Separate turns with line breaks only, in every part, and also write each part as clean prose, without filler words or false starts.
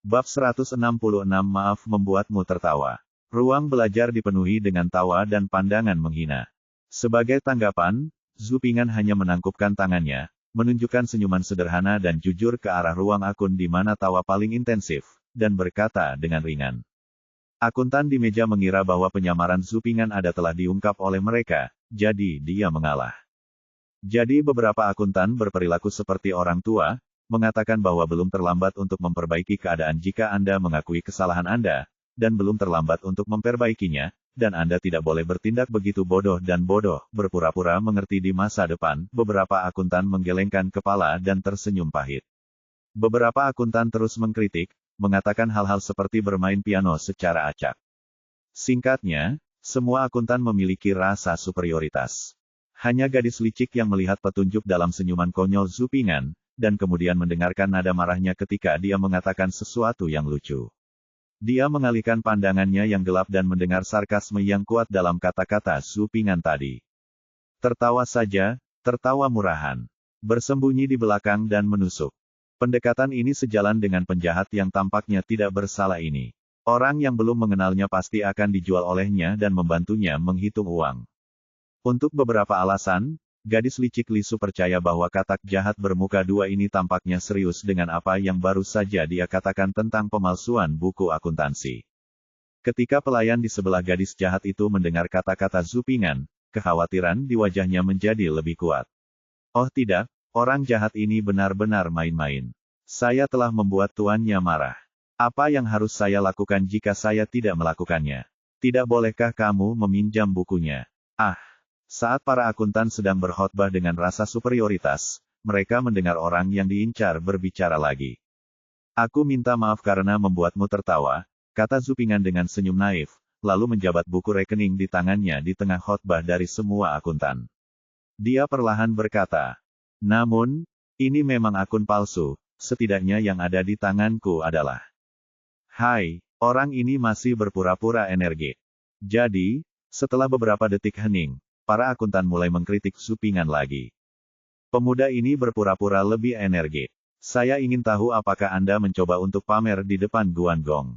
Bab 166 Maaf membuatmu tertawa. Ruang belajar dipenuhi dengan tawa dan pandangan menghina. Sebagai tanggapan, Zhu Ping'an hanya menangkupkan tangannya, menunjukkan senyuman sederhana dan jujur ke arah ruang akun di mana tawa paling intensif, dan berkata dengan ringan. Akuntan di meja mengira bahwa penyamaran Zhu Ping'an ada telah diungkap oleh mereka, jadi dia mengalah. Jadi beberapa akuntan berperilaku seperti orang tua, mengatakan bahwa belum terlambat untuk memperbaiki keadaan jika Anda mengakui kesalahan Anda, dan belum terlambat untuk memperbaikinya, dan Anda tidak boleh bertindak begitu bodoh dan bodoh, berpura-pura mengerti di masa depan. Beberapa akuntan menggelengkan kepala dan tersenyum pahit. Beberapa akuntan terus mengkritik, mengatakan hal-hal seperti bermain piano secara acak. Singkatnya, semua akuntan memiliki rasa superioritas. Hanya gadis licik yang melihat petunjuk dalam senyuman konyol Zhu Ping'an, dan kemudian mendengarkan nada marahnya ketika dia mengatakan sesuatu yang lucu. Dia mengalihkan pandangannya yang gelap dan mendengar sarkasme yang kuat dalam kata-kata Zhu Ping'an tadi. Tertawa saja, tertawa murahan. Bersembunyi di belakang dan menusuk. Pendekatan ini sejalan dengan penjahat yang tampaknya tidak bersalah ini. Orang yang belum mengenalnya pasti akan dijual olehnya dan membantunya menghitung uang. Untuk beberapa alasan, gadis licik Lisu percaya bahwa katak jahat bermuka dua ini tampaknya serius dengan apa yang baru saja dia katakan tentang pemalsuan buku akuntansi. Ketika pelayan di sebelah gadis jahat itu mendengar kata-kata Zhu Ping'an, kekhawatiran di wajahnya menjadi lebih kuat. Oh tidak, orang jahat ini benar-benar main-main. Saya telah membuat tuannya marah. Apa yang harus saya lakukan jika saya tidak melakukannya? Tidak bolehkah kamu meminjam bukunya? Saat para akuntan sedang berkhotbah dengan rasa superioritas, mereka mendengar orang yang diincar berbicara lagi. Aku minta maaf karena membuatmu tertawa, kata Zhu Ping'an dengan senyum naif, lalu menjabat buku rekening di tangannya di tengah khotbah dari semua akuntan. Dia perlahan berkata, namun, ini memang akun palsu, setidaknya yang ada di tanganku adalah. Hai, orang ini masih berpura-pura energik. Jadi, setelah beberapa detik hening, para akuntan mulai mengkritik Zhu Ping'an lagi. Pemuda ini berpura-pura lebih energik. Saya ingin tahu apakah Anda mencoba untuk pamer di depan Guangdong.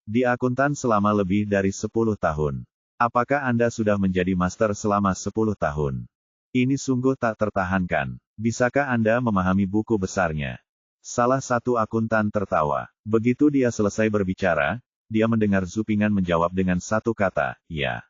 Di akuntan selama lebih dari 10 tahun. Apakah Anda sudah menjadi master selama 10 tahun? Ini sungguh tak tertahankan. Bisakah Anda memahami buku besarnya? Salah satu akuntan tertawa. Begitu dia selesai berbicara, dia mendengar Zhu Ping'an menjawab dengan satu kata, ya.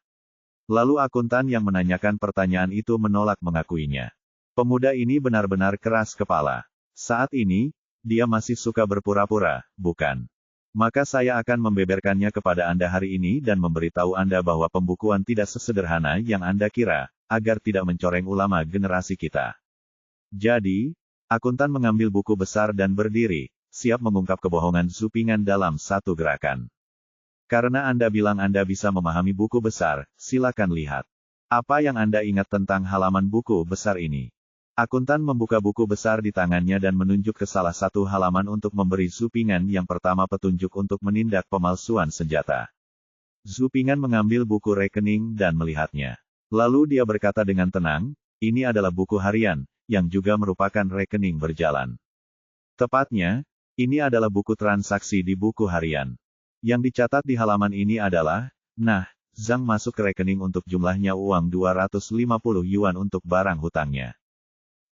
Lalu akuntan yang menanyakan pertanyaan itu menolak mengakuinya. Pemuda ini benar-benar keras kepala. Saat ini, dia masih suka berpura-pura, bukan? Maka saya akan membeberkannya kepada Anda hari ini dan memberitahu Anda bahwa pembukuan tidak sesederhana yang Anda kira, agar tidak mencoreng ulama generasi kita. Jadi, akuntan mengambil buku besar dan berdiri, siap mengungkap kebohongan Zhu Ping'an dalam satu gerakan. Karena Anda bilang Anda bisa memahami buku besar, silakan lihat. Apa yang Anda ingat tentang halaman buku besar ini? Akuntan membuka buku besar di tangannya dan menunjuk ke salah satu halaman untuk memberi Zhu Ping'an yang pertama petunjuk untuk menindak pemalsuan senjata. Zhu Ping'an mengambil buku rekening dan melihatnya. Lalu dia berkata dengan tenang, ini adalah buku harian, yang juga merupakan rekening berjalan. Tepatnya, ini adalah buku transaksi di buku harian. Yang dicatat di halaman ini adalah, Zhang masuk ke rekening untuk jumlahnya uang 250 yuan untuk barang hutangnya.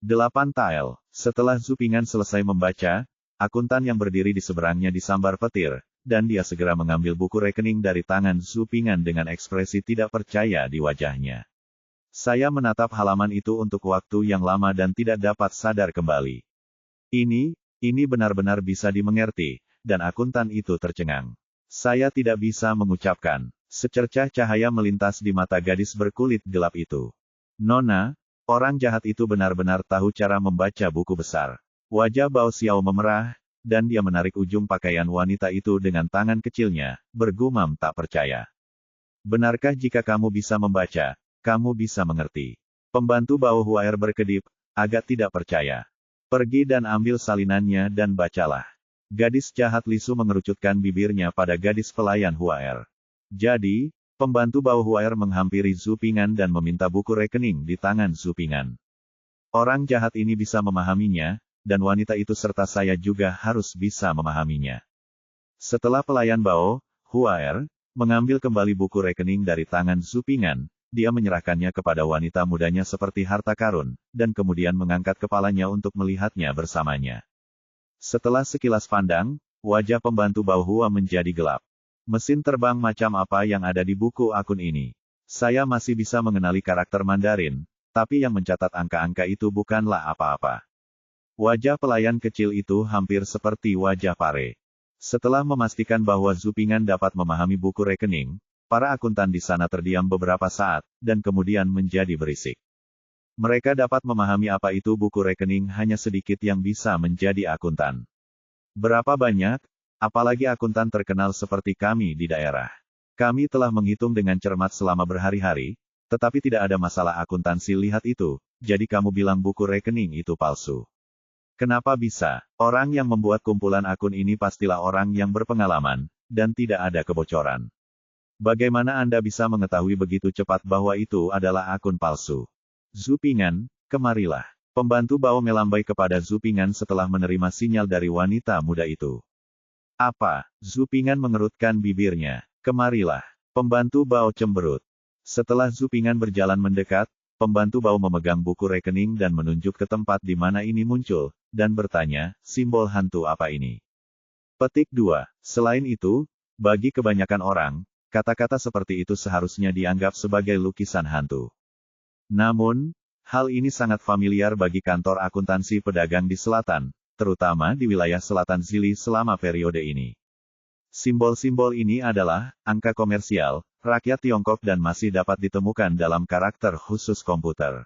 8 tile. Setelah Zhu Ping'an selesai membaca, akuntan yang berdiri di seberangnya disambar petir, dan dia segera mengambil buku rekening dari tangan Zhu Ping'an dengan ekspresi tidak percaya di wajahnya. Saya menatap halaman itu untuk waktu yang lama dan tidak dapat sadar kembali. Ini benar-benar bisa dimengerti, dan akuntan itu tercengang. Saya tidak bisa mengucapkan. Secercah cahaya melintas di mata gadis berkulit gelap itu. Nona, orang jahat itu benar-benar tahu cara membaca buku besar. Wajah Bao Xiao memerah, dan dia menarik ujung pakaian wanita itu dengan tangan kecilnya, bergumam tak percaya. Benarkah jika kamu bisa membaca, kamu bisa mengerti? Pembantu Bao Huaer berkedip, agak tidak percaya. Pergi dan ambil salinannya dan bacalah. Gadis jahat Lisu mengerucutkan bibirnya pada gadis pelayan Huaer. Jadi, pembantu Bao Huaer menghampiri Zhu Ping'an dan meminta buku rekening di tangan Zhu Ping'an. Orang jahat ini bisa memahaminya, dan wanita itu serta saya juga harus bisa memahaminya. Setelah pelayan Bao, Huaer, mengambil kembali buku rekening dari tangan Zhu Ping'an, dia menyerahkannya kepada wanita mudanya seperti harta karun, dan kemudian mengangkat kepalanya untuk melihatnya bersamanya. Setelah sekilas pandang, wajah pembantu Bao Hua menjadi gelap. Mesin terbang macam apa yang ada di buku akun ini? Saya masih bisa mengenali karakter Mandarin, tapi yang mencatat angka-angka itu bukanlah apa-apa. Wajah pelayan kecil itu hampir seperti wajah Pare. Setelah memastikan bahwa Zhu Ping'an dapat memahami buku rekening, para akuntan di sana terdiam beberapa saat, dan kemudian menjadi berisik. Mereka dapat memahami apa itu buku rekening, hanya sedikit yang bisa menjadi akuntan. Berapa banyak? Apalagi akuntan terkenal seperti kami di daerah. Kami telah menghitung dengan cermat selama berhari-hari, tetapi tidak ada masalah akuntansi lihat itu, jadi kamu bilang buku rekening itu palsu. Kenapa bisa? Orang yang membuat kumpulan akun ini pastilah orang yang berpengalaman, dan tidak ada kebocoran. Bagaimana Anda bisa mengetahui begitu cepat bahwa itu adalah akun palsu? Zhu Ping'an, kemarilah. Pembantu Bao melambai kepada Zhu Ping'an setelah menerima sinyal dari wanita muda itu. Apa? Zhu Ping'an mengerutkan bibirnya. Kemarilah. Pembantu Bao cemberut. Setelah Zhu Ping'an berjalan mendekat, pembantu Bao memegang buku rekening dan menunjuk ke tempat di mana ini muncul, dan bertanya, simbol hantu apa ini? Petik 2. Selain itu, bagi kebanyakan orang, kata-kata seperti itu seharusnya dianggap sebagai lukisan hantu. Namun, hal ini sangat familiar bagi kantor akuntansi pedagang di selatan, terutama di wilayah selatan Zili selama periode ini. Simbol-simbol ini adalah angka komersial, rakyat Tiongkok dan masih dapat ditemukan dalam karakter khusus komputer.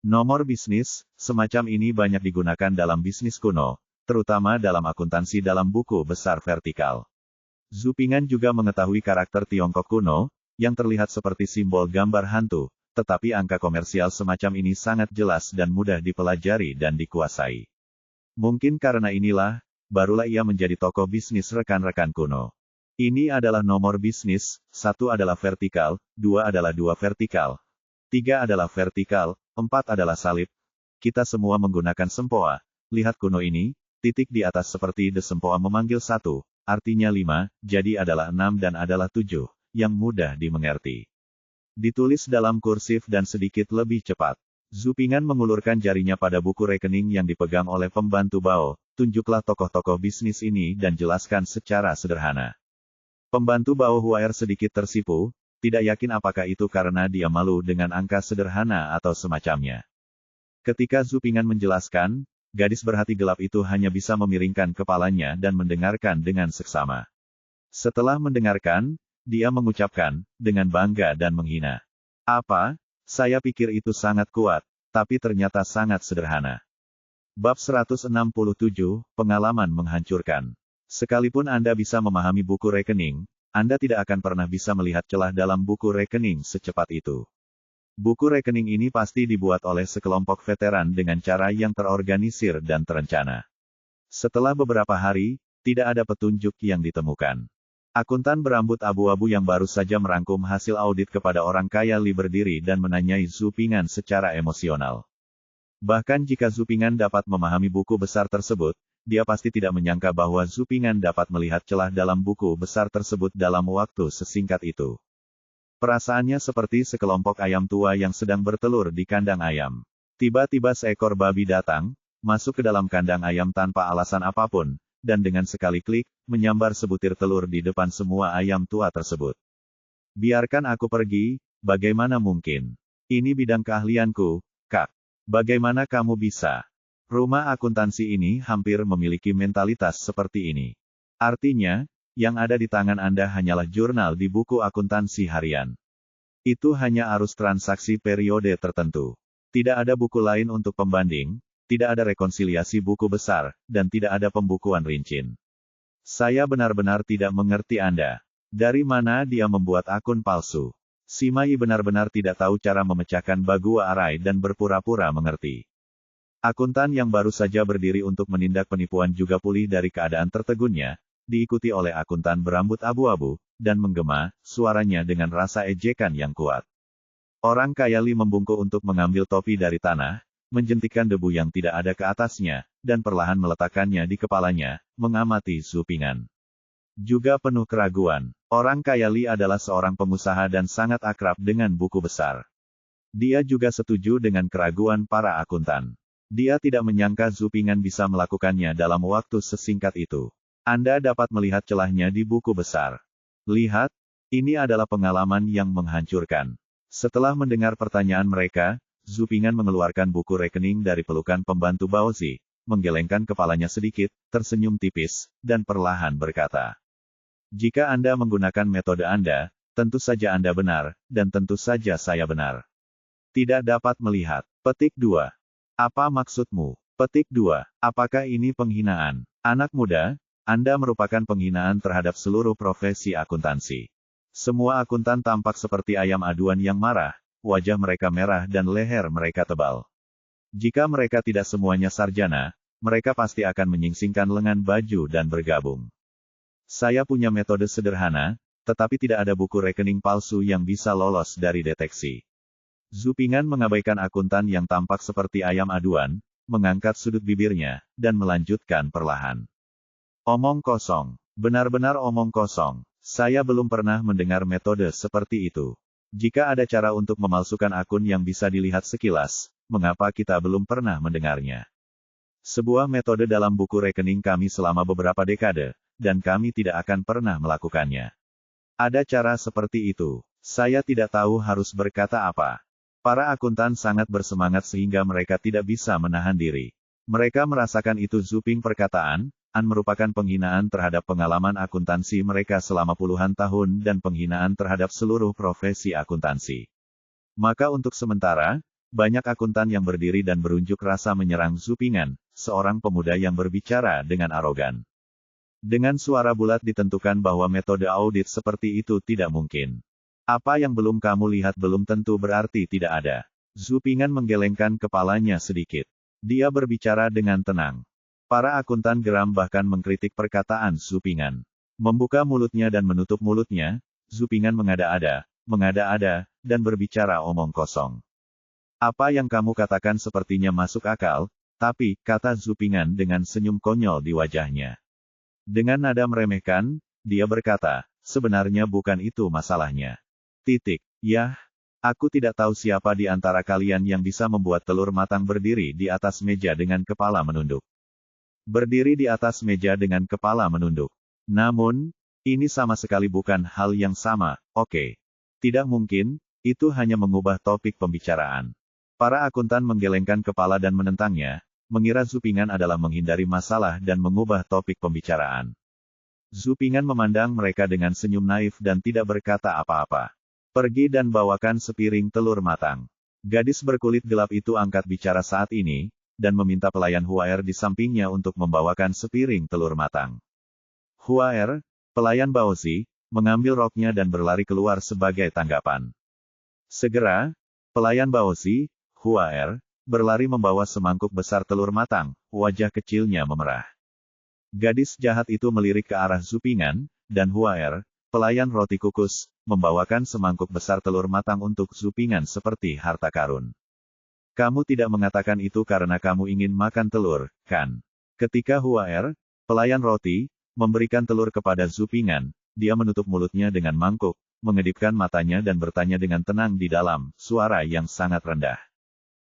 Nomor bisnis, semacam ini banyak digunakan dalam bisnis kuno, terutama dalam akuntansi dalam buku besar vertikal. Zhu Ping'an juga mengetahui karakter Tiongkok kuno, yang terlihat seperti simbol gambar hantu, tetapi angka komersial semacam ini sangat jelas dan mudah dipelajari dan dikuasai. Mungkin karena inilah, barulah ia menjadi tokoh bisnis rekan-rekan kuno. Ini adalah nomor bisnis, 1 adalah vertikal, 2 adalah 2 vertikal, 3 adalah vertikal, 4 adalah salib. Kita semua menggunakan sempoa. Lihat kuno ini, titik di atas seperti de sempoa memanggil 1, artinya 5, jadi adalah 6 dan adalah 7, yang mudah dimengerti. Ditulis dalam kursif dan sedikit lebih cepat. Zhu Ping'an mengulurkan jarinya pada buku rekening yang dipegang oleh pembantu Bao. Tunjuklah tokoh-tokoh bisnis ini dan jelaskan secara sederhana. Pembantu Bao Huaer sedikit tersipu, tidak yakin apakah itu karena dia malu dengan angka sederhana atau semacamnya. Ketika Zhu Ping'an menjelaskan, gadis berhati gelap itu hanya bisa memiringkan kepalanya dan mendengarkan dengan seksama. Setelah mendengarkan, dia mengucapkan, dengan bangga dan menghina. Apa? Saya pikir itu sangat kuat, tapi ternyata sangat sederhana. Bab 167, Pengalaman Menghancurkan. Sekalipun Anda bisa memahami buku rekening, Anda tidak akan pernah bisa melihat celah dalam buku rekening secepat itu. Buku rekening ini pasti dibuat oleh sekelompok veteran dengan cara yang terorganisir dan terencana. Setelah beberapa hari, tidak ada petunjuk yang ditemukan. Akuntan berambut abu-abu yang baru saja merangkum hasil audit kepada orang kaya Li berdiri dan menanyai Zhu Ping'an secara emosional. Bahkan jika Zhu Ping'an dapat memahami buku besar tersebut, dia pasti tidak menyangka bahwa Zhu Ping'an dapat melihat celah dalam buku besar tersebut dalam waktu sesingkat itu. Perasaannya seperti sekelompok ayam tua yang sedang bertelur di kandang ayam. Tiba-tiba seekor babi datang, masuk ke dalam kandang ayam tanpa alasan apapun, dan dengan sekali klik, menyambar sebutir telur di depan semua ayam tua tersebut. Biarkan aku pergi, bagaimana mungkin? Ini bidang keahlianku, Kak. Bagaimana kamu bisa? Rumah akuntansi ini hampir memiliki mentalitas seperti ini. Artinya, yang ada di tangan Anda hanyalah jurnal di buku akuntansi harian. Itu hanya arus transaksi periode tertentu. Tidak ada buku lain untuk pembanding, tidak ada rekonsiliasi buku besar, dan tidak ada pembukuan rincin. Saya benar-benar tidak mengerti Anda. Dari mana dia membuat akun palsu? Simai benar-benar tidak tahu cara memecahkan bagua arai dan berpura-pura mengerti. Akuntan yang baru saja berdiri untuk menindak penipuan juga pulih dari keadaan tertegunnya, diikuti oleh akuntan berambut abu-abu, dan menggema, suaranya dengan rasa ejekan yang kuat. Orang kaya Li membungkuk untuk mengambil topi dari tanah, menjentikan debu yang tidak ada ke atasnya, dan perlahan meletakkannya di kepalanya, mengamati Zhu Ping'an. Juga penuh keraguan. Orang kaya Li adalah seorang pengusaha dan sangat akrab dengan buku besar. Dia juga setuju dengan keraguan para akuntan. Dia tidak menyangka Zhu Ping'an bisa melakukannya dalam waktu sesingkat itu. Anda dapat melihat celahnya di buku besar. Lihat, ini adalah pengalaman yang menghancurkan. Setelah mendengar pertanyaan mereka, Zhu Ping'an mengeluarkan buku rekening dari pelukan pembantu Baozi, menggelengkan kepalanya sedikit, tersenyum tipis, dan perlahan berkata, "Jika Anda menggunakan metode Anda, tentu saja Anda benar, dan tentu saja saya benar. Tidak dapat melihat." Petik 2. Apa maksudmu? Petik 2. Apakah ini penghinaan? Anak muda, Anda merupakan penghinaan terhadap seluruh profesi akuntansi. Semua akuntan tampak seperti ayam aduan yang marah, wajah mereka merah dan leher mereka tebal. Jika mereka tidak semuanya sarjana, mereka pasti akan menyingsingkan lengan baju dan bergabung. Saya punya metode sederhana, tetapi tidak ada buku rekening palsu yang bisa lolos dari deteksi. Zhu Ping'an mengabaikan akuntan yang tampak seperti ayam aduan, mengangkat sudut bibirnya, dan melanjutkan perlahan. Omong kosong. Benar-benar omong kosong. Saya belum pernah mendengar metode seperti itu. Jika ada cara untuk memalsukan akun yang bisa dilihat sekilas, mengapa kita belum pernah mendengarnya? Sebuah metode dalam buku rekening kami selama beberapa dekade, dan kami tidak akan pernah melakukannya. Ada cara seperti itu. Saya tidak tahu harus berkata apa. Para akuntan sangat bersemangat sehingga mereka tidak bisa menahan diri. Mereka merasakan itu Zhu Ping perkataan, merupakan penghinaan terhadap pengalaman akuntansi mereka selama puluhan tahun dan penghinaan terhadap seluruh profesi akuntansi. Maka untuk sementara, banyak akuntan yang berdiri dan berunjuk rasa menyerang Zhu Ping'an, seorang pemuda yang berbicara dengan arogan. Dengan suara bulat ditentukan bahwa metode audit seperti itu tidak mungkin. Apa yang belum kamu lihat belum tentu berarti tidak ada. Zhu Ping'an menggelengkan kepalanya sedikit. Dia berbicara dengan tenang. Para akuntan geram bahkan mengkritik perkataan Zhu Ping'an. Membuka mulutnya dan menutup mulutnya, Zhu Ping'an mengada-ada, dan berbicara omong kosong. Apa yang kamu katakan sepertinya masuk akal, tapi, kata Zhu Ping'an dengan senyum konyol di wajahnya. Dengan nada meremehkan, dia berkata, sebenarnya bukan itu masalahnya. Yah, aku tidak tahu siapa di antara kalian yang bisa membuat telur matang berdiri di atas meja dengan kepala menunduk. Berdiri di atas meja dengan kepala menunduk. Namun, ini sama sekali bukan hal yang sama, oke. Tidak mungkin, itu hanya mengubah topik pembicaraan. Para akuntan menggelengkan kepala dan menentangnya, mengira Zhu Ping'an adalah menghindari masalah dan mengubah topik pembicaraan. Zhu Ping'an memandang mereka dengan senyum naif dan tidak berkata apa-apa. Pergi dan bawakan sepiring telur matang. Gadis berkulit gelap itu angkat bicara saat ini, dan meminta pelayan Huaer di sampingnya untuk membawakan sepiring telur matang. Huaer, pelayan Baozi, mengambil roknya dan berlari keluar sebagai tanggapan. Segera, pelayan Baozi, Huaer, berlari membawa semangkuk besar telur matang, wajah kecilnya memerah. Gadis jahat itu melirik ke arah Zhu Ping'an, dan Huaer, pelayan roti kukus, membawakan semangkuk besar telur matang untuk Zhu Ping'an seperti harta karun. Kamu tidak mengatakan itu karena kamu ingin makan telur, kan? Ketika Huaer, pelayan roti, memberikan telur kepada Zhu Ping'an, dia menutup mulutnya dengan mangkuk, mengedipkan matanya dan bertanya dengan tenang di dalam suara yang sangat rendah.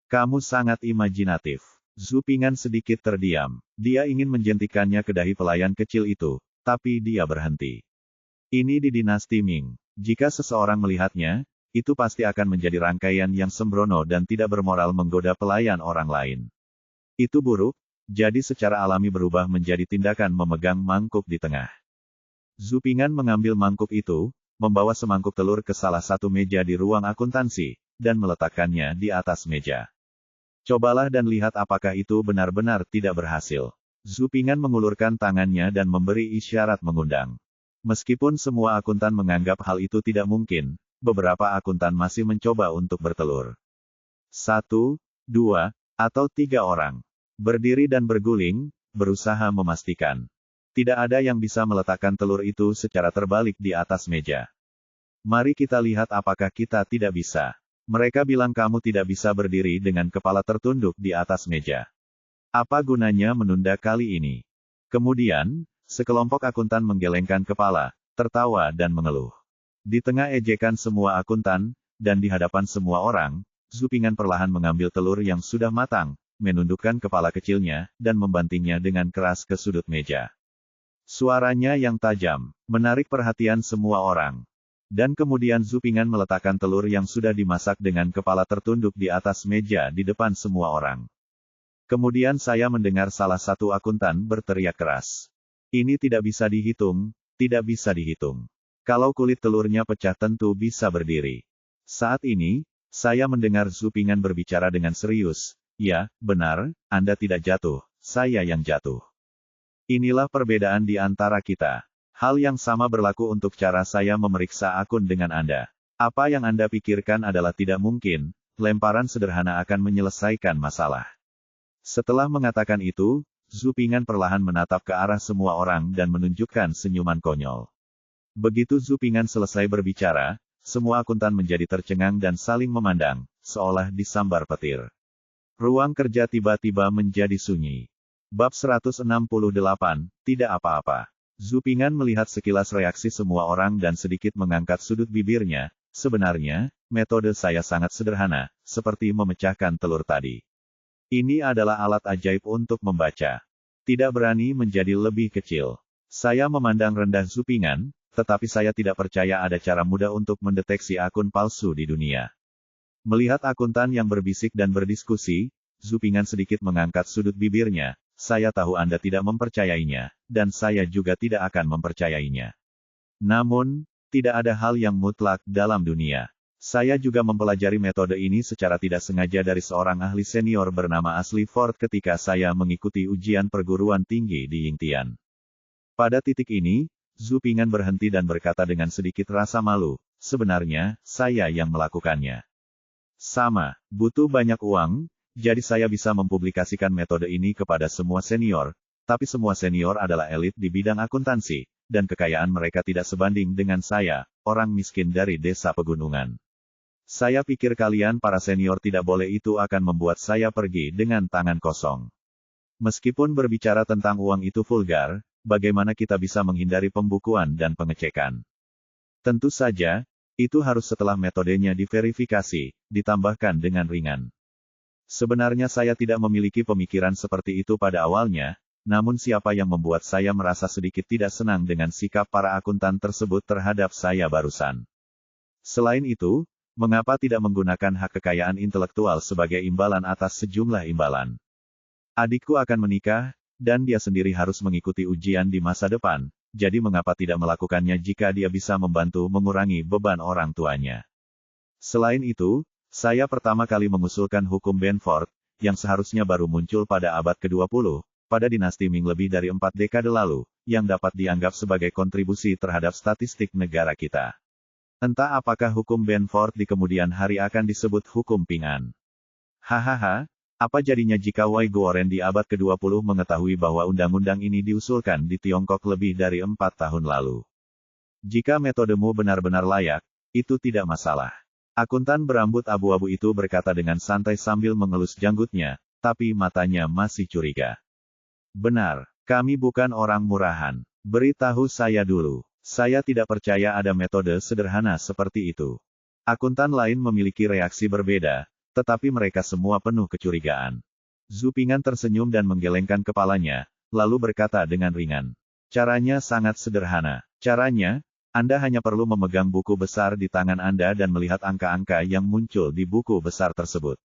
Kamu sangat imajinatif. Zhu Ping'an sedikit terdiam. Dia ingin menjentikannya ke dahi pelayan kecil itu, tapi dia berhenti. Ini di dinasti Ming. Jika seseorang melihatnya, itu pasti akan menjadi rangkaian yang sembrono dan tidak bermoral menggoda pelayan orang lain. Itu buruk, jadi secara alami berubah menjadi tindakan memegang mangkuk di tengah. Zhu Ping'an mengambil mangkuk itu, membawa semangkuk telur ke salah satu meja di ruang akuntansi, dan meletakkannya di atas meja. Cobalah dan lihat apakah itu benar-benar tidak berhasil. Zhu Ping'an mengulurkan tangannya dan memberi isyarat mengundang. Meskipun semua akuntan menganggap hal itu tidak mungkin, beberapa akuntan masih mencoba untuk bertelur. 1, 2, atau 3 orang. Berdiri dan berguling, berusaha memastikan. Tidak ada yang bisa meletakkan telur itu secara terbalik di atas meja. Mari kita lihat apakah kita tidak bisa. Mereka bilang kamu tidak bisa berdiri dengan kepala tertunduk di atas meja. Apa gunanya menunda kali ini? Kemudian, Sekelompok akuntan menggelengkan kepala, tertawa dan mengeluh. Di tengah ejekan semua akuntan, dan di hadapan semua orang, Zhu Ping'an perlahan mengambil telur yang sudah matang, menundukkan kepala kecilnya, dan membantingnya dengan keras ke sudut meja. Suaranya yang tajam, menarik perhatian semua orang. Dan kemudian Zhu Ping'an meletakkan telur yang sudah dimasak dengan kepala tertunduk di atas meja di depan semua orang. Kemudian saya mendengar salah satu akuntan berteriak keras. Ini tidak bisa dihitung, tidak bisa dihitung. Kalau kulit telurnya pecah tentu bisa berdiri. Saat ini, saya mendengar Zhu Ping'an berbicara dengan serius. Ya, benar, Anda tidak jatuh, saya yang jatuh. Inilah perbedaan di antara kita. Hal yang sama berlaku untuk cara saya memeriksa akun dengan Anda. Apa yang Anda pikirkan adalah tidak mungkin, lemparan sederhana akan menyelesaikan masalah. Setelah mengatakan itu, Zhu Ping'an perlahan menatap ke arah semua orang dan menunjukkan senyuman konyol. Begitu Zhu Ping'an selesai berbicara, semua akuntan menjadi tercengang dan saling memandang, seolah disambar petir. Ruang kerja tiba-tiba menjadi sunyi. Bab 168, tidak apa-apa. Zhu Ping'an melihat sekilas reaksi semua orang dan sedikit mengangkat sudut bibirnya. Sebenarnya, metode saya sangat sederhana, seperti memecahkan telur tadi. Ini adalah alat ajaib untuk membaca. Tidak berani menjadi lebih kecil. Saya memandang rendah Zhu Ping'an, tetapi saya tidak percaya ada cara mudah untuk mendeteksi akun palsu di dunia. Melihat akuntan yang berbisik dan berdiskusi, Zhu Ping'an sedikit mengangkat sudut bibirnya. Saya tahu Anda tidak mempercayainya, dan saya juga tidak akan mempercayainya. Namun, tidak ada hal yang mutlak dalam dunia. Saya juga mempelajari metode ini secara tidak sengaja dari seorang ahli senior bernama Ashley Ford ketika saya mengikuti ujian perguruan tinggi di Yingtian. Pada titik ini, Zhu Ping'an berhenti dan berkata dengan sedikit rasa malu, sebenarnya, saya yang melakukannya. Sama, butuh banyak uang, jadi saya bisa mempublikasikan metode ini kepada semua senior, tapi semua senior adalah elit di bidang akuntansi, dan kekayaan mereka tidak sebanding dengan saya, orang miskin dari desa pegunungan. Saya pikir kalian para senior tidak boleh, itu akan membuat saya pergi dengan tangan kosong. Meskipun berbicara tentang uang itu vulgar, bagaimana kita bisa menghindari pembukuan dan pengecekan? Tentu saja, itu harus setelah metodenya diverifikasi, ditambahkan dengan ringan. Sebenarnya saya tidak memiliki pemikiran seperti itu pada awalnya, namun siapa yang membuat saya merasa sedikit tidak senang dengan sikap para akuntan tersebut terhadap saya barusan. Selain itu, mengapa tidak menggunakan hak kekayaan intelektual sebagai imbalan atas sejumlah imbalan? Adikku akan menikah, dan dia sendiri harus mengikuti ujian di masa depan, jadi mengapa tidak melakukannya jika dia bisa membantu mengurangi beban orang tuanya? Selain itu, saya pertama kali mengusulkan hukum Benford, yang seharusnya baru muncul pada abad ke-20, pada dinasti Ming lebih dari 4 dekade lalu, yang dapat dianggap sebagai kontribusi terhadap statistik negara kita. Entah apakah hukum Benford di kemudian hari akan disebut hukum Ping'an. Hahaha, apa jadinya jika Wei Guoren di abad ke-20 mengetahui bahwa undang-undang ini diusulkan di Tiongkok lebih dari 4 tahun lalu? Jika metodemu benar-benar layak, itu tidak masalah. Akuntan berambut abu-abu itu berkata dengan santai sambil mengelus janggutnya, tapi matanya masih curiga. Benar, kami bukan orang murahan. Beritahu saya dulu. Saya tidak percaya ada metode sederhana seperti itu. Akuntan lain memiliki reaksi berbeda, tetapi mereka semua penuh kecurigaan. Zhu Ping'an tersenyum dan menggelengkan kepalanya, lalu berkata dengan ringan. Caranya sangat sederhana. Caranya, Anda hanya perlu memegang buku besar di tangan Anda dan melihat angka-angka yang muncul di buku besar tersebut.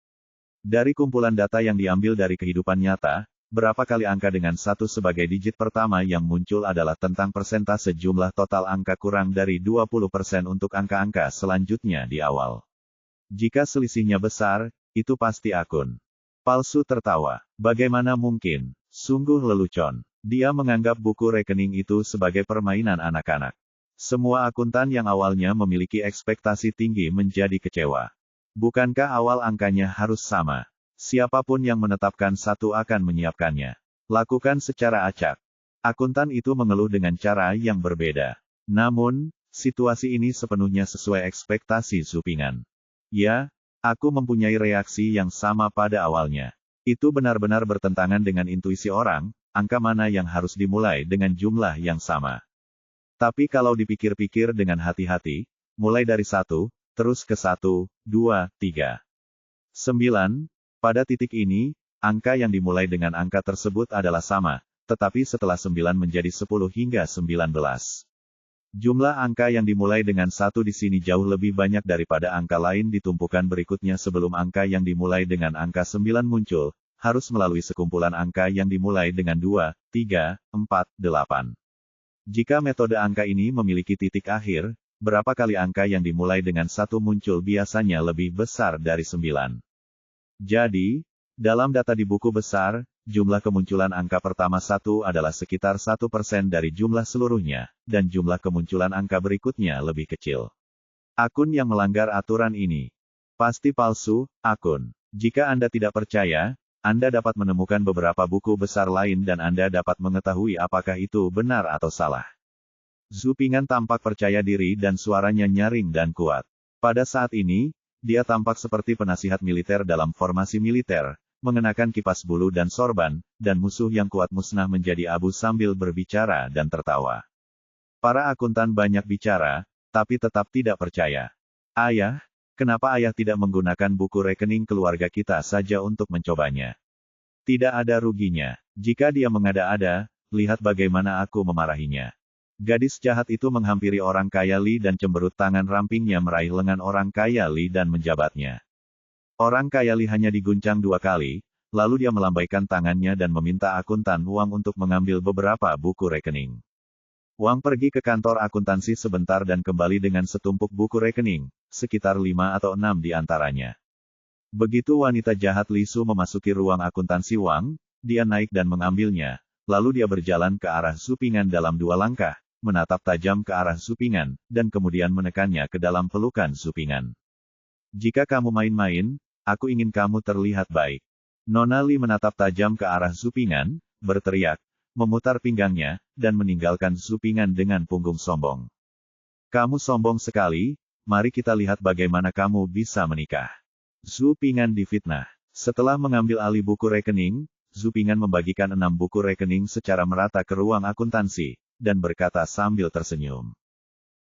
Dari kumpulan data yang diambil dari kehidupan nyata, berapa kali angka dengan 1 sebagai digit pertama yang muncul adalah tentang persentase jumlah total angka kurang dari 20% untuk angka-angka selanjutnya di awal. Jika selisihnya besar, itu pasti akun palsu. Tertawa. Bagaimana mungkin? Sungguh lelucon. Dia menganggap buku rekening itu sebagai permainan anak-anak. Semua akuntan yang awalnya memiliki ekspektasi tinggi menjadi kecewa. Bukankah awal angkanya harus sama? Siapapun yang menetapkan satu akan menyiapkannya. Lakukan secara acak. Akuntan itu mengeluh dengan cara yang berbeda. Namun, situasi ini sepenuhnya sesuai ekspektasi Zhu Ping'an. Ya, aku mempunyai reaksi yang sama pada awalnya. Itu benar-benar bertentangan dengan intuisi orang, angka mana yang harus dimulai dengan jumlah yang sama. Tapi kalau dipikir-pikir dengan hati-hati, mulai dari 1, terus ke 1, 2, 3. 9. Pada titik ini, angka yang dimulai dengan angka tersebut adalah sama, tetapi setelah 9 menjadi 10 hingga 19. Jumlah angka yang dimulai dengan 1 di sini jauh lebih banyak daripada angka lain di tumpukan berikutnya sebelum angka yang dimulai dengan angka 9 muncul, harus melalui sekumpulan angka yang dimulai dengan 2, 3, 4, 8. Jika metode angka ini memiliki titik akhir, berapa kali angka yang dimulai dengan 1 muncul biasanya lebih besar dari 9. Jadi, dalam data di buku besar, jumlah kemunculan angka pertama 1 adalah sekitar 1% dari jumlah seluruhnya, dan jumlah kemunculan angka berikutnya lebih kecil. Akun yang melanggar aturan ini pasti palsu. Akun. Jika Anda tidak percaya, Anda dapat menemukan beberapa buku besar lain dan Anda dapat mengetahui apakah itu benar atau salah. Zhu Ping'an tampak percaya diri dan suaranya nyaring dan kuat. Pada saat ini, dia tampak seperti penasihat militer dalam formasi militer, mengenakan kipas bulu dan sorban, dan musuh yang kuat musnah menjadi abu sambil berbicara dan tertawa. Para akuntan banyak bicara, tapi tetap tidak percaya. Ayah, kenapa ayah tidak menggunakan buku rekening keluarga kita saja untuk mencobanya? Tidak ada ruginya. Jika dia mengada-ada, lihat bagaimana aku memarahinya. Gadis jahat itu menghampiri orang kaya Li dan cemberut tangan rampingnya meraih lengan orang kaya Li dan menjabatnya. Orang kaya Li hanya diguncang 2 kali, lalu dia melambaikan tangannya dan meminta akuntan Wang untuk mengambil beberapa buku rekening. Wang pergi ke kantor akuntansi sebentar dan kembali dengan setumpuk buku rekening, sekitar 5 atau 6 di antaranya. Begitu wanita jahat Li Su memasuki ruang akuntansi Wang, dia naik dan mengambilnya, lalu dia berjalan ke arah Zhu Ping'an dalam 2 langkah, menatap tajam ke arah Zhu Ping'an, dan kemudian menekannya ke dalam pelukan Zhu Ping'an. Jika kamu main-main, aku ingin kamu terlihat baik. Nona Li menatap tajam ke arah Zhu Ping'an, berteriak, memutar pinggangnya, dan meninggalkan Zhu Ping'an dengan punggung sombong. Kamu sombong sekali, mari kita lihat bagaimana kamu bisa menikah. Zhu Ping'an difitnah. Setelah mengambil alih buku rekening, Zhu Ping'an membagikan 6 buku rekening secara merata ke ruang akuntansi, dan berkata sambil tersenyum.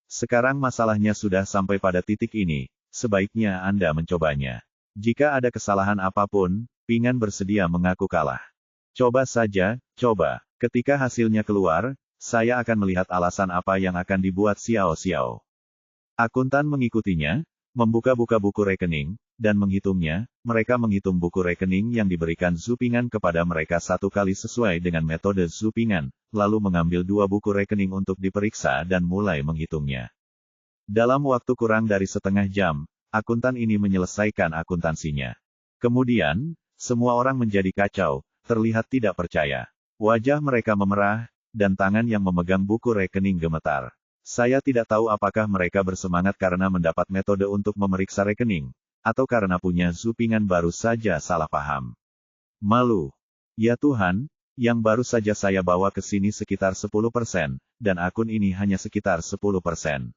Sekarang masalahnya sudah sampai pada titik ini, sebaiknya Anda mencobanya. Jika ada kesalahan apapun, Ping'an bersedia mengaku kalah. Coba saja, coba. Ketika hasilnya keluar, saya akan melihat alasan apa yang akan dibuat Xiao Xiao. Akuntan mengikutinya, membuka-buka buku rekening, dan menghitungnya. Mereka menghitung buku rekening yang diberikan Zhu Ping'an kepada mereka 1 kali sesuai dengan metode Zhu Ping'an, lalu mengambil 2 buku rekening untuk diperiksa dan mulai menghitungnya. Dalam waktu kurang dari setengah jam, akuntan ini menyelesaikan akuntansinya. Kemudian, semua orang menjadi kacau, terlihat tidak percaya. Wajah mereka memerah, dan tangan yang memegang buku rekening gemetar. Saya tidak tahu apakah mereka bersemangat karena mendapat metode untuk memeriksa rekening, atau karena punya Zhu Ping'an baru saja salah paham. Malu. Ya Tuhan, yang baru saja saya bawa ke sini sekitar 10%, dan akun ini hanya sekitar 10%.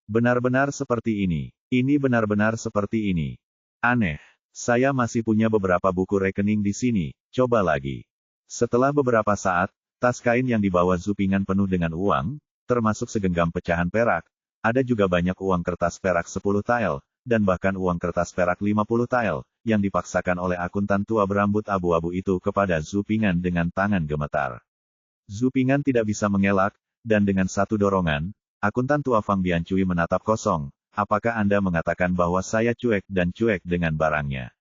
Benar-benar seperti ini. Ini benar-benar seperti ini. Aneh. Saya masih punya beberapa buku rekening di sini, coba lagi. Setelah beberapa saat, tas kain yang dibawa Zhu Ping'an penuh dengan uang, termasuk segenggam pecahan perak, ada juga banyak uang kertas perak 10 tael, dan bahkan uang kertas perak 50 tael, yang dipaksakan oleh akuntan tua berambut abu-abu itu kepada Zhu Ping'an dengan tangan gemetar. Zhu Ping'an tidak bisa mengelak, dan dengan satu dorongan, akuntan tua Fang Biancui menatap kosong. Apakah Anda mengatakan bahwa saya cuek dan cuek dengan barangnya?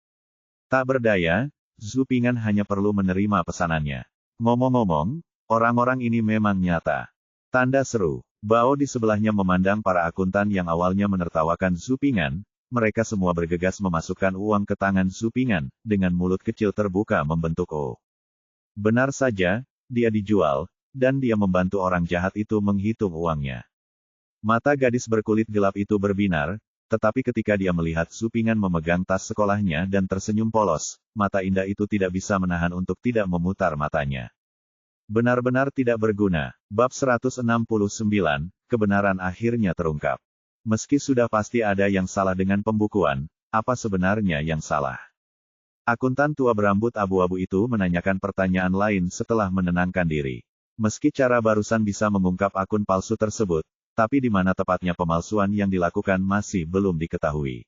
Tak berdaya, Zhu Ping'an hanya perlu menerima pesanannya. Ngomong-ngomong, orang-orang ini memang nyata. Tanda seru. Bao di sebelahnya memandang para akuntan yang awalnya menertawakan Zhu Ping'an. Mereka semua bergegas memasukkan uang ke tangan Zhu Ping'an, dengan mulut kecil terbuka membentuk O. Benar saja, dia dijual, dan dia membantu orang jahat itu menghitung uangnya. Mata gadis berkulit gelap itu berbinar, tetapi ketika dia melihat Zhu Ping'an memegang tas sekolahnya dan tersenyum polos, mata indah itu tidak bisa menahan untuk tidak memutar matanya. Benar-benar tidak berguna. Bab 169, kebenaran akhirnya terungkap. Meski sudah pasti ada yang salah dengan pembukuan, apa sebenarnya yang salah? Akuntan tua berambut abu-abu itu menanyakan pertanyaan lain setelah menenangkan diri. Meski cara barusan bisa mengungkap akun palsu tersebut, tapi di mana tepatnya pemalsuan yang dilakukan masih belum diketahui.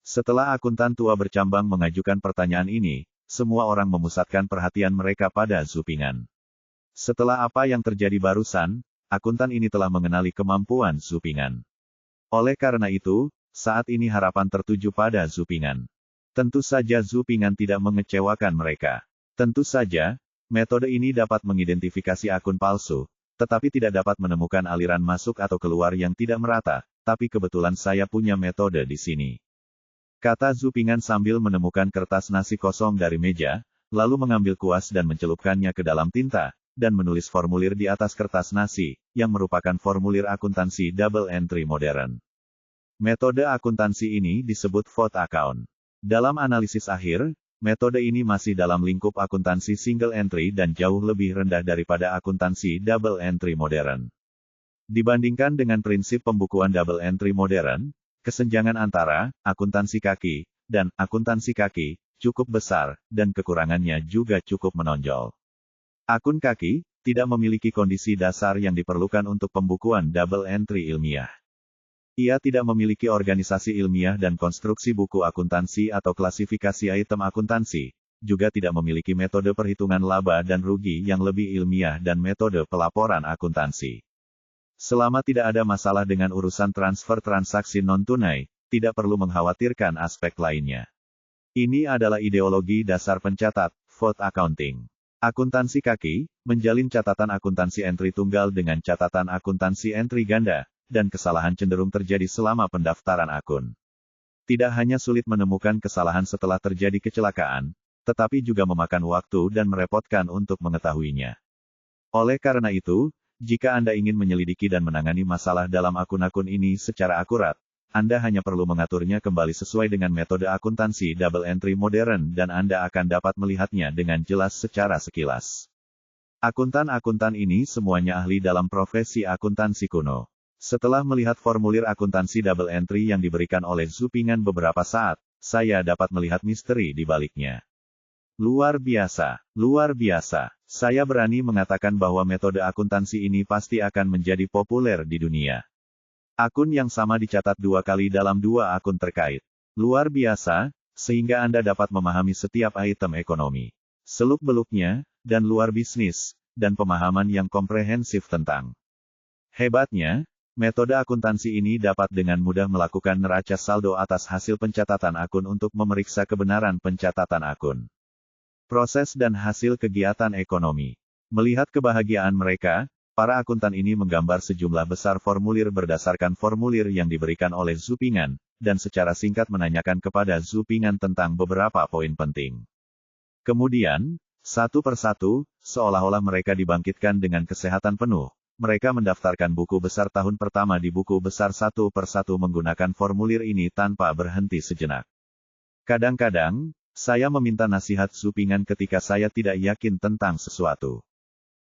Setelah akuntan tua bercambang mengajukan pertanyaan ini, semua orang memusatkan perhatian mereka pada Zhu Ping'an. Setelah apa yang terjadi barusan, akuntan ini telah mengenali kemampuan Zhu Ping'an. Oleh karena itu, saat ini harapan tertuju pada Zhu Ping'an. Tentu saja Zhu Ping'an tidak mengecewakan mereka. Tentu saja, metode ini dapat mengidentifikasi akun palsu, tetapi tidak dapat menemukan aliran masuk atau keluar yang tidak merata, tapi kebetulan saya punya metode di sini. Kata Zhu Ping'an sambil menemukan kertas nasi kosong dari meja, lalu mengambil kuas dan mencelupkannya ke dalam tinta, dan menulis formulir di atas kertas nasi, yang merupakan formulir akuntansi double entry modern. Metode akuntansi ini disebut vote account. Dalam analisis akhir, metode ini masih dalam lingkup akuntansi single entry dan jauh lebih rendah daripada akuntansi double entry modern. Dibandingkan dengan prinsip pembukuan double entry modern, kesenjangan antara akuntansi kaki dan akuntansi kaki cukup besar, dan kekurangannya juga cukup menonjol. Akun kaki tidak memiliki kondisi dasar yang diperlukan untuk pembukuan double entry ilmiah. Ia tidak memiliki organisasi ilmiah dan konstruksi buku akuntansi atau klasifikasi item akuntansi, juga tidak memiliki metode perhitungan laba dan rugi yang lebih ilmiah dan metode pelaporan akuntansi. Selama tidak ada masalah dengan urusan transfer transaksi non-tunai, tidak perlu mengkhawatirkan aspek lainnya. Ini adalah ideologi dasar pencatat, vote accounting. Akuntansi kaki, menjalin catatan akuntansi entry tunggal dengan catatan akuntansi entry ganda, dan kesalahan cenderung terjadi selama pendaftaran akun. Tidak hanya sulit menemukan kesalahan setelah terjadi kecelakaan, tetapi juga memakan waktu dan merepotkan untuk mengetahuinya. Oleh karena itu, jika Anda ingin menyelidiki dan menangani masalah dalam akun-akun ini secara akurat, Anda hanya perlu mengaturnya kembali sesuai dengan metode akuntansi double entry modern dan Anda akan dapat melihatnya dengan jelas secara sekilas. Akuntan-akuntan ini semuanya ahli dalam profesi akuntansi kuno. Setelah melihat formulir akuntansi double entry yang diberikan oleh Zhu Ping'an beberapa saat, saya dapat melihat misteri di baliknya. Luar biasa, luar biasa. Saya berani mengatakan bahwa metode akuntansi ini pasti akan menjadi populer di dunia. Akun yang sama dicatat 2 kali dalam 2 akun terkait. Luar biasa, sehingga Anda dapat memahami setiap item ekonomi, seluk-beluknya, dan luar bisnis, dan pemahaman yang komprehensif tentang. Hebatnya, metode akuntansi ini dapat dengan mudah melakukan neraca saldo atas hasil pencatatan akun untuk memeriksa kebenaran pencatatan akun. Proses dan hasil kegiatan ekonomi. Melihat kebahagiaan mereka, para akuntan ini menggambar sejumlah besar formulir berdasarkan formulir yang diberikan oleh Zhu Ping'an, dan secara singkat menanyakan kepada Zhu Ping'an tentang beberapa poin penting. Kemudian, satu persatu, seolah-olah mereka dibangkitkan dengan kesehatan penuh, mereka mendaftarkan buku besar tahun pertama di buku besar satu persatu menggunakan formulir ini tanpa berhenti sejenak. Kadang-kadang, saya meminta nasihat Zhu Ping'an ketika saya tidak yakin tentang sesuatu.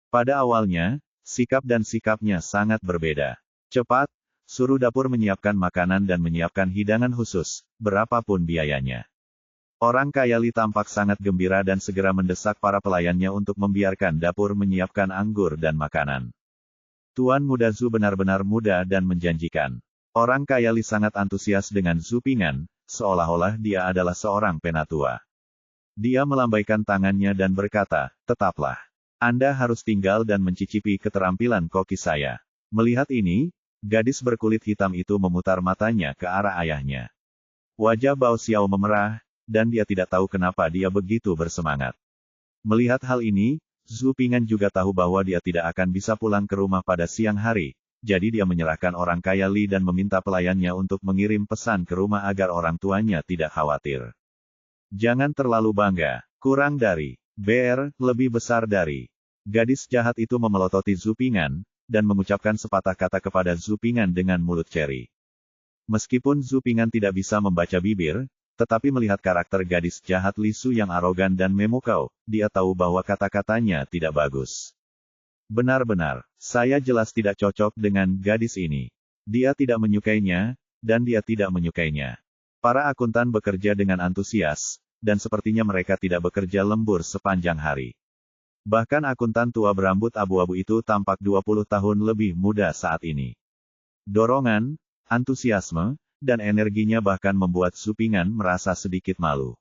Pada awalnya, sikap dan sikapnya sangat berbeda. Cepat, suruh dapur menyiapkan makanan dan menyiapkan hidangan khusus, berapapun biayanya. Orang kaya Li tampak sangat gembira dan segera mendesak para pelayannya untuk membiarkan dapur menyiapkan anggur dan makanan. Tuan muda Zhu benar-benar muda dan menjanjikan. Orang kaya Li sangat antusias dengan Zhu Ping'an, seolah-olah dia adalah seorang penatua. Dia melambaikan tangannya dan berkata, "Tetaplah. Anda harus tinggal dan mencicipi keterampilan koki saya." Melihat ini, gadis berkulit hitam itu memutar matanya ke arah ayahnya. Wajah Bao Xiao memerah, dan dia tidak tahu kenapa dia begitu bersemangat. Melihat hal ini, Zhu Ping'an juga tahu bahwa dia tidak akan bisa pulang ke rumah pada siang hari, jadi dia menyerahkan orang kaya Li dan meminta pelayannya untuk mengirim pesan ke rumah agar orang tuanya tidak khawatir. Jangan terlalu bangga, kurang dari, lebih besar dari. Gadis jahat itu memelototi Zhu Ping'an, dan mengucapkan sepatah kata kepada Zhu Ping'an dengan mulut ceri. Meskipun Zhu Ping'an tidak bisa membaca bibir, tetapi melihat karakter gadis jahat Li Su yang arogan dan memukau, dia tahu bahwa kata-katanya tidak bagus. Benar-benar, saya jelas tidak cocok dengan gadis ini. Dia tidak menyukainya, dan dia tidak menyukainya. Para akuntan bekerja dengan antusias, dan sepertinya mereka tidak bekerja lembur sepanjang hari. Bahkan akuntan tua berambut abu-abu itu tampak 20 tahun lebih muda saat ini. Dorongan, antusiasme, dan energinya bahkan membuat Zhu Ping'an merasa sedikit malu.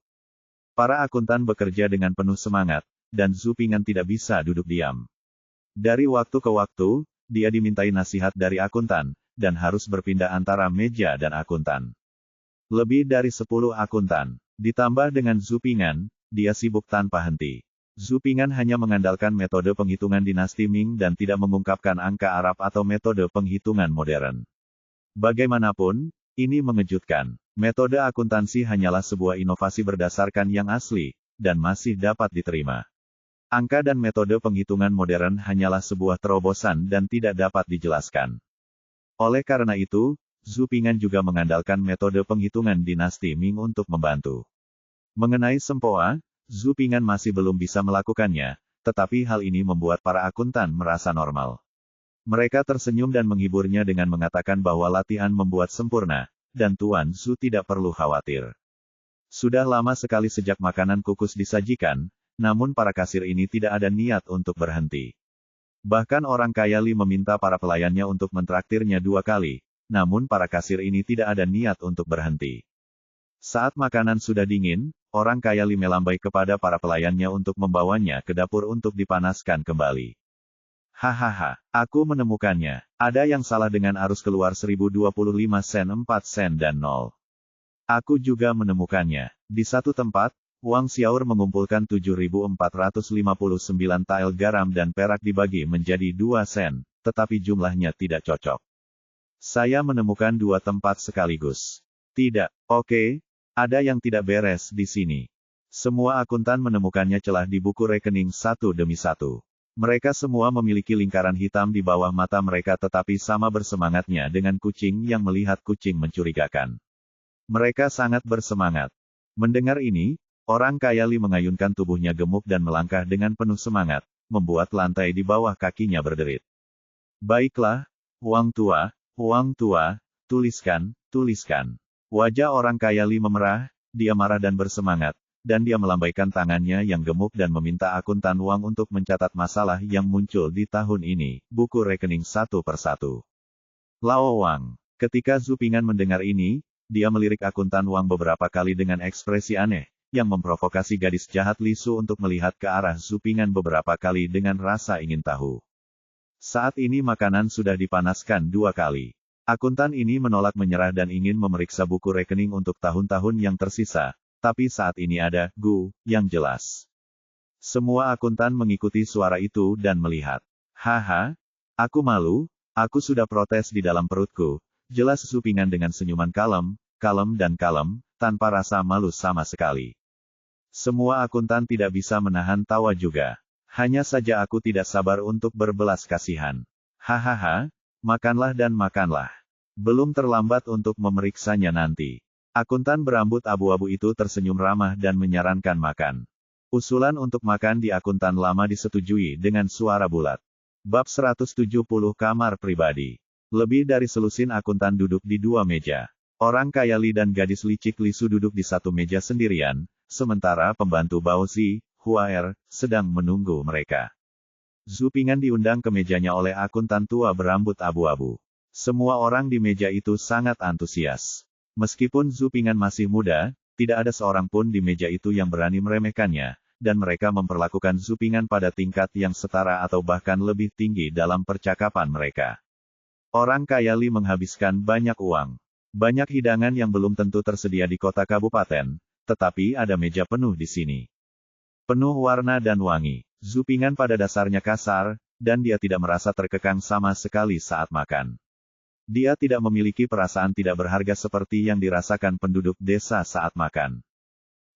Para akuntan bekerja dengan penuh semangat, dan Zhu Ping'an tidak bisa duduk diam. Dari waktu ke waktu, dia dimintai nasihat dari akuntan, dan harus berpindah antara meja dan akuntan. Lebih dari 10 akuntan. Ditambah dengan Zhu Ping'an, dia sibuk tanpa henti. Zhu Ping'an hanya mengandalkan metode penghitungan dinasti Ming dan tidak mengungkapkan angka Arab atau metode penghitungan modern. Bagaimanapun, ini mengejutkan. Metode akuntansi hanyalah sebuah inovasi berdasarkan yang asli, dan masih dapat diterima. Angka dan metode penghitungan modern hanyalah sebuah terobosan dan tidak dapat dijelaskan. Oleh karena itu, Zhu Ping'an juga mengandalkan metode penghitungan dinasti Ming untuk membantu. Mengenai sempoa, Zhu Ping'an masih belum bisa melakukannya, tetapi hal ini membuat para akuntan merasa normal. Mereka tersenyum dan menghiburnya dengan mengatakan bahwa latihan membuat sempurna, dan Tuan Zhu tidak perlu khawatir. Sudah lama sekali sejak makanan kukus disajikan, namun para kasir ini tidak ada niat untuk berhenti. Bahkan orang kaya Li meminta para pelayannya untuk mentraktirnya 2 kali, namun para kasir ini tidak ada niat untuk berhenti. Saat makanan sudah dingin, orang kaya Li melambai kepada para pelayannya untuk membawanya ke dapur untuk dipanaskan kembali. Hahaha, aku menemukannya. Ada yang salah dengan arus keluar 1025 sen 4 sen dan 0. Aku juga menemukannya. Di satu tempat, Wang Xiaor mengumpulkan 7.459 tael garam dan perak dibagi menjadi 2 sen, tetapi jumlahnya tidak cocok. Saya menemukan 2 tempat sekaligus. Tidak, oke, ada yang tidak beres di sini. Semua akuntan menemukannya celah di buku rekening satu demi satu. Mereka semua memiliki lingkaran hitam di bawah mata mereka tetapi sama bersemangatnya dengan kucing yang melihat kucing mencurigakan. Mereka sangat bersemangat. Mendengar ini, orang kaya Li mengayunkan tubuhnya gemuk dan melangkah dengan penuh semangat, membuat lantai di bawah kakinya berderit. Baiklah, Wang Tua, tuliskan, tuliskan. Wajah orang kaya Li memerah, dia marah dan bersemangat, dan dia melambaikan tangannya yang gemuk dan meminta akuntan Wang untuk mencatat masalah yang muncul di tahun ini, buku rekening satu persatu. Lao Wang. Ketika Zhu Ping'an mendengar ini, dia melirik akuntan Wang beberapa kali dengan ekspresi aneh, yang memprovokasi gadis jahat Li Su untuk melihat ke arah Zhu Ping'an beberapa kali dengan rasa ingin tahu. Saat ini makanan sudah dipanaskan 2 kali. Akuntan ini menolak menyerah dan ingin memeriksa buku rekening untuk tahun-tahun yang tersisa. Tapi saat ini ada Gu yang jelas. Semua akuntan mengikuti suara itu dan melihat. Haha, aku malu, aku sudah protes di dalam perutku, jelas Zhu Ping'an dengan senyuman kalem, tanpa rasa malu sama sekali. Semua akuntan tidak bisa menahan tawa juga. Hanya saja aku tidak sabar untuk berbelas kasihan. Hahaha, makanlah dan makanlah. Belum terlambat untuk memeriksanya nanti. Akuntan berambut abu-abu itu tersenyum ramah dan menyarankan makan. Usulan untuk makan di akuntan lama disetujui dengan suara bulat. Bab 170 Kamar Pribadi. Lebih dari selusin akuntan duduk di 2 meja. Orang kaya Li dan gadis licik Li Su duduk di 1 meja sendirian, sementara pembantu Bao Zi, Huaer, sedang menunggu mereka. Zhu Ping'an diundang ke mejanya oleh akuntan tua berambut abu-abu. Semua orang di meja itu sangat antusias. Meskipun Zhu Ping'an masih muda, tidak ada seorang pun di meja itu yang berani meremehkannya, dan mereka memperlakukan Zhu Ping'an pada tingkat yang setara atau bahkan lebih tinggi dalam percakapan mereka. Orang kaya Li menghabiskan banyak uang. Banyak hidangan yang belum tentu tersedia di kota kabupaten, tetapi ada meja penuh di sini. Penuh warna dan wangi. Zhu Ping'an pada dasarnya kasar, dan dia tidak merasa terkekang sama sekali saat makan. Dia tidak memiliki perasaan tidak berharga seperti yang dirasakan penduduk desa saat makan.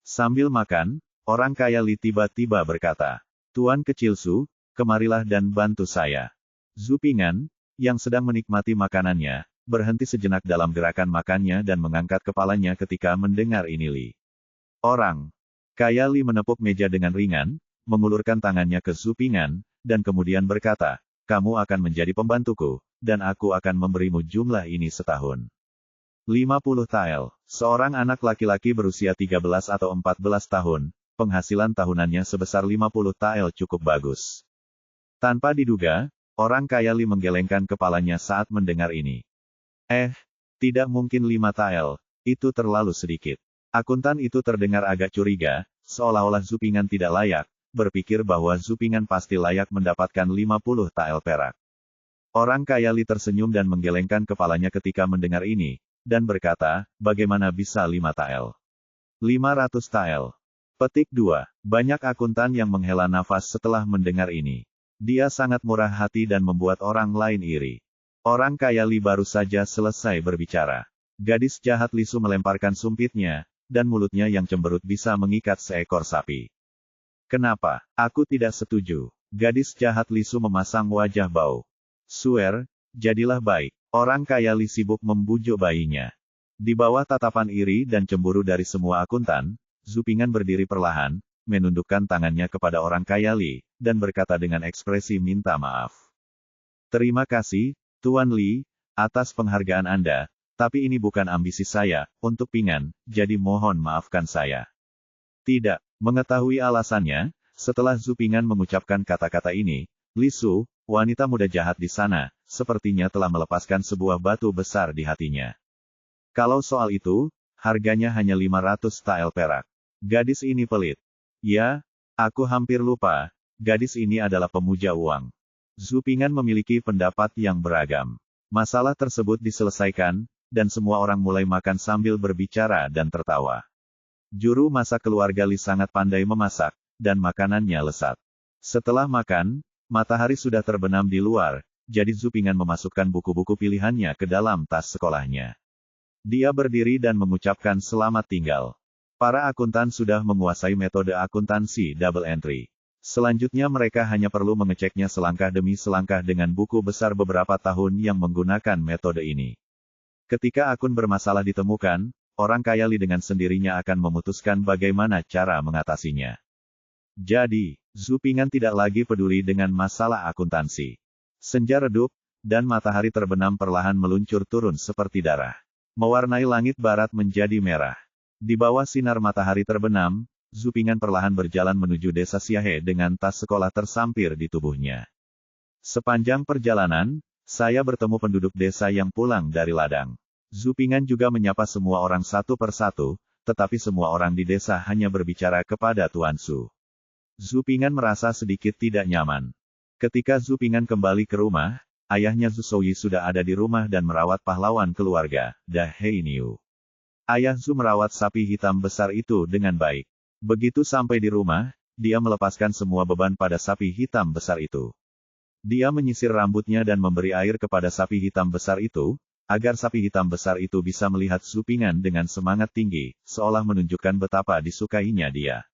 Sambil makan, orang kaya Li tiba-tiba berkata, "Tuan kecil Su, kemarilah dan bantu saya." Zhu Ping'an, yang sedang menikmati makanannya, berhenti sejenak dalam gerakan makannya dan mengangkat kepalanya ketika mendengar ini Li. Orang kaya Li menepuk meja dengan ringan, mengulurkan tangannya ke Zhu Ping'an, dan kemudian berkata, "Kamu akan menjadi pembantuku, dan aku akan memberimu jumlah ini setahun." 50 tael. Seorang anak laki-laki berusia 13 atau 14 tahun, penghasilan tahunannya sebesar 50 tael cukup bagus. Tanpa diduga, orang kaya Li menggelengkan kepalanya saat mendengar ini. Tidak mungkin 5 tael, itu terlalu sedikit. Akuntan itu terdengar agak curiga, seolah-olah Zupingan tidak layak, berpikir bahwa Zupingan pasti layak mendapatkan 50 tael perak. Orang kaya Li tersenyum dan menggelengkan kepalanya ketika mendengar ini, dan berkata, bagaimana bisa 5 tael? 500 tael. Petik 2. Banyak akuntan yang menghela nafas setelah mendengar ini. Dia sangat murah hati dan membuat orang lain iri. Orang kaya Li baru saja selesai berbicara. Gadis jahat Lisu melemparkan sumpitnya, dan mulutnya yang cemberut bisa mengikat seekor sapi. Kenapa? Aku tidak setuju. Gadis jahat Lisu memasang wajah bau. Swear, jadilah baik. Orang kaya Li sibuk membujuk bayinya. Di bawah tatapan iri dan cemburu dari semua akuntan, Zupingan berdiri perlahan, menundukkan tangannya kepada orang kaya Li, dan berkata dengan ekspresi minta maaf. Terima kasih, Tuan Li, atas penghargaan Anda, tapi ini bukan ambisi saya, untuk Pingan, jadi mohon maafkan saya. Tidak, mengetahui alasannya, setelah Zupingan mengucapkan kata-kata ini, Lisu, wanita muda jahat di sana, sepertinya telah melepaskan sebuah batu besar di hatinya. Kalau soal itu, harganya hanya 500 tael perak. Gadis ini pelit. Ya, aku hampir lupa, gadis ini adalah pemuja uang. Zupingan memiliki pendapat yang beragam. Masalah tersebut diselesaikan, dan semua orang mulai makan sambil berbicara dan tertawa. Juru masak keluarga Li sangat pandai memasak, dan makanannya lezat. Setelah makan, matahari sudah terbenam di luar, jadi Zupingan memasukkan buku-buku pilihannya ke dalam tas sekolahnya. Dia berdiri dan mengucapkan selamat tinggal. Para akuntan sudah menguasai metode akuntansi double entry. Selanjutnya mereka hanya perlu mengeceknya selangkah demi selangkah dengan buku besar beberapa tahun yang menggunakan metode ini. Ketika akun bermasalah ditemukan, orang kaya Li dengan sendirinya akan memutuskan bagaimana cara mengatasinya. Jadi, Zupingan tidak lagi peduli dengan masalah akuntansi. Senja redup, dan matahari terbenam perlahan meluncur turun seperti darah. Mewarnai langit barat menjadi merah. Di bawah sinar matahari terbenam, Zupingan perlahan berjalan menuju desa Siahe dengan tas sekolah tersampir di tubuhnya. Sepanjang perjalanan, saya bertemu penduduk desa yang pulang dari ladang. Zupingan juga menyapa semua orang satu persatu, tetapi semua orang di desa hanya berbicara kepada Tuan Su. Zupingan merasa sedikit tidak nyaman. Ketika Zupingan kembali ke rumah, ayahnya Zhu Souyi sudah ada di rumah dan merawat pahlawan keluarga, Da Hei Niu. Ayah Zhu merawat sapi hitam besar itu dengan baik. Begitu sampai di rumah, dia melepaskan semua beban pada sapi hitam besar itu. Dia menyisir rambutnya dan memberi air kepada sapi hitam besar itu, agar sapi hitam besar itu bisa melihat Zupingan dengan semangat tinggi, seolah menunjukkan betapa disukainya dia.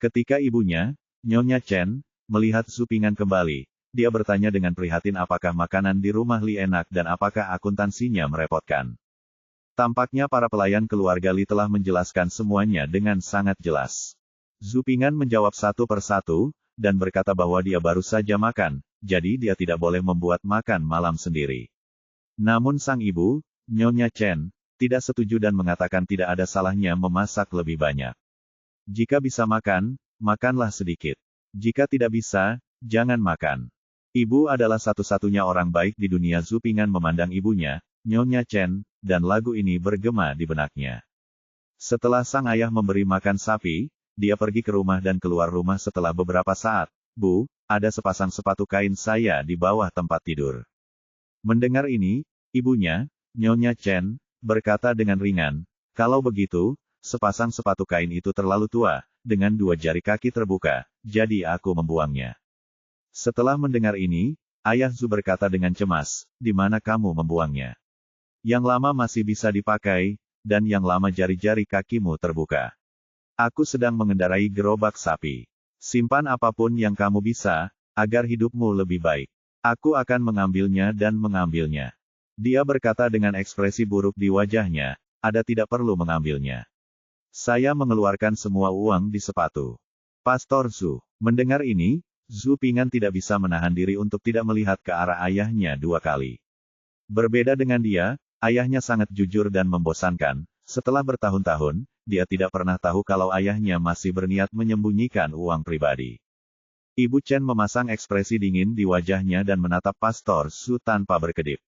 Ketika ibunya, Nyonya Chen, melihat Zupingan kembali, dia bertanya dengan prihatin apakah makanan di rumah Li enak dan apakah akuntansinya merepotkan. Tampaknya para pelayan keluarga Li telah menjelaskan semuanya dengan sangat jelas. Zupingan menjawab satu persatu, dan berkata bahwa dia baru saja makan, jadi dia tidak boleh membuat makan malam sendiri. Namun sang ibu, Nyonya Chen, tidak setuju dan mengatakan tidak ada salahnya memasak lebih banyak. Jika bisa makan, makanlah sedikit. Jika tidak bisa, jangan makan. Ibu adalah satu-satunya orang baik di dunia. Zupingan memandang ibunya, Nyonya Chen, dan lagu ini bergema di benaknya. Setelah sang ayah memberi makan sapi, dia pergi ke rumah dan keluar rumah setelah beberapa saat. Bu, ada sepasang sepatu kain saya di bawah tempat tidur. Mendengar ini, ibunya, Nyonya Chen, berkata dengan ringan, kalau begitu, sepasang sepatu kain itu terlalu tua, dengan 2 jari kaki terbuka, jadi aku membuangnya. Setelah mendengar ini, ayah Zhu berkata dengan cemas, di mana kamu membuangnya? Yang lama masih bisa dipakai, dan yang lama jari-jari kakimu terbuka. Aku sedang mengendarai gerobak sapi. Simpan apapun yang kamu bisa, agar hidupmu lebih baik. Aku akan mengambilnya dan mengambilnya. Dia berkata dengan ekspresi buruk di wajahnya, ada tidak perlu mengambilnya. Saya mengeluarkan semua uang di sepatu. Pastor Zhu. Mendengar ini, Zupingan tidak bisa menahan diri untuk tidak melihat ke arah ayahnya 2 kali. Berbeda dengan dia, Ayahnya sangat jujur dan membosankan. Setelah bertahun-tahun, dia tidak pernah tahu kalau ayahnya masih berniat menyembunyikan uang pribadi. Ibu Chen memasang ekspresi dingin di wajahnya dan menatap Pastor Zhu tanpa berkedip.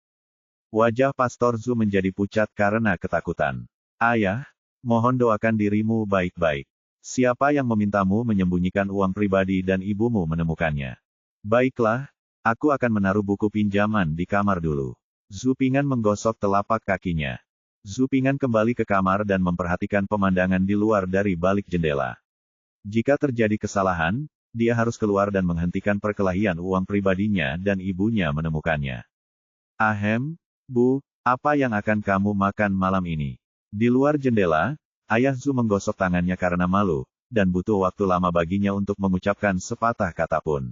Wajah Pastor Zhu menjadi pucat karena ketakutan. Ayah, mohon doakan dirimu baik-baik. Siapa yang memintamu menyembunyikan uang pribadi dan ibumu menemukannya? Baiklah, aku akan menaruh buku pinjaman di kamar dulu. Zhu Ping'an menggosok telapak kakinya. Zhu Ping'an kembali ke kamar dan memperhatikan pemandangan di luar dari balik jendela. Jika terjadi kesalahan, dia harus keluar dan menghentikan perkelahian uang pribadinya dan ibunya menemukannya. Ahem, Bu, apa yang akan kamu makan malam ini? Di luar jendela, Ayah Zhu menggosok tangannya karena malu, dan butuh waktu lama baginya untuk mengucapkan sepatah kata pun.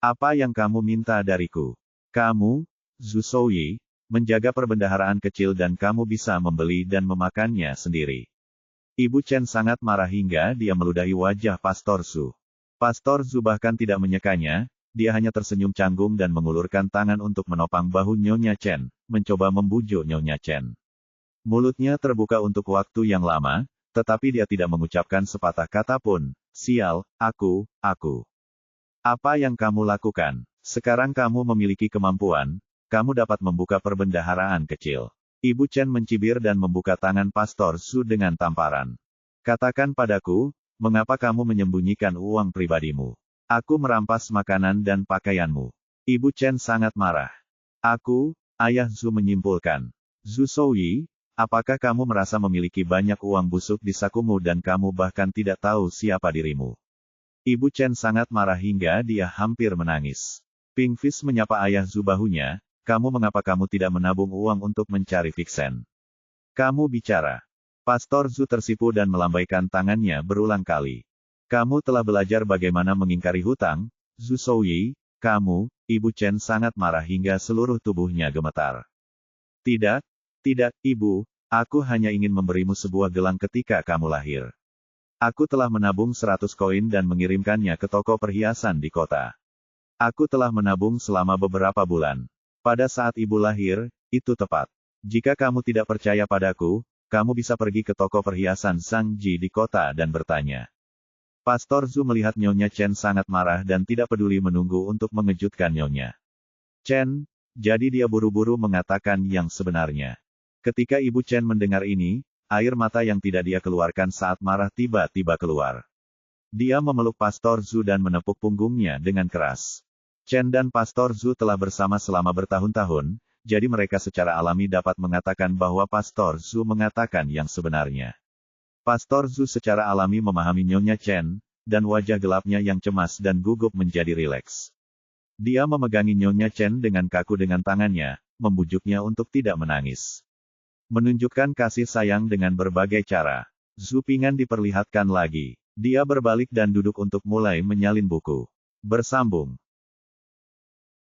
Apa yang kamu minta dariku? Kamu, Zhu Souyi, menjaga perbendaharaan kecil dan kamu bisa membeli dan memakannya sendiri. Ibu Chen sangat marah hingga dia meludahi wajah Pastor Zhu. Pastor Zhu bahkan tidak menyekanya, dia hanya tersenyum canggung dan mengulurkan tangan untuk menopang bahu Nyonya Chen, mencoba membujuk Nyonya Chen. Mulutnya terbuka untuk waktu yang lama, tetapi dia tidak mengucapkan sepatah kata pun. Sial, aku. Apa yang kamu lakukan? Sekarang kamu memiliki kemampuan, kamu dapat membuka perbendaharaan kecil. Ibu Chen mencibir dan membuka tangan Pastor Zhu dengan tamparan. Katakan padaku, mengapa kamu menyembunyikan uang pribadimu? Aku merampas makanan dan pakaianmu. Ibu Chen sangat marah. Aku, Ayah Zhu menyimpulkan. Zhu Souyi, apakah kamu merasa memiliki banyak uang busuk di sakumu dan kamu bahkan tidak tahu siapa dirimu? Ibu Chen sangat marah hingga dia hampir menangis. Ping Fish menyapa Ayah Zhu bahunya, mengapa kamu tidak menabung uang untuk mencari Vixen? Kamu bicara. Pastor Zhu tersipu dan melambaikan tangannya berulang kali. Kamu telah belajar bagaimana mengingkari hutang, Zhu Souyi, kamu, Ibu Chen sangat marah hingga seluruh tubuhnya gemetar. Tidak, Ibu, aku hanya ingin memberimu sebuah gelang ketika kamu lahir. Aku telah menabung 100 koin dan mengirimkannya ke toko perhiasan di kota. Aku telah menabung selama beberapa bulan. Pada saat ibu lahir, itu tepat. Jika kamu tidak percaya padaku, kamu bisa pergi ke toko perhiasan Zhangji di kota dan bertanya. Pastor Zhu melihat Nyonya Chen sangat marah dan tidak peduli menunggu untuk mengejutkan Nyonya Chen, jadi dia buru-buru mengatakan yang sebenarnya. Ketika Ibu Chen mendengar ini, air mata yang tidak dia keluarkan saat marah tiba-tiba keluar. Dia memeluk Pastor Zhu dan menepuk punggungnya dengan keras. Chen dan Pastor Zhu telah bersama selama bertahun-tahun, jadi mereka secara alami dapat mengatakan bahwa Pastor Zhu mengatakan yang sebenarnya. Pastor Zhu secara alami memahami Nyonya Chen, dan wajah gelapnya yang cemas dan gugup menjadi rileks. Dia memegangi Nyonya Chen dengan kaku dengan tangannya, membujuknya untuk tidak menangis. Menunjukkan kasih sayang dengan berbagai cara. Zhu Ping'an diperlihatkan lagi. Dia berbalik dan duduk untuk mulai menyalin buku. Bersambung.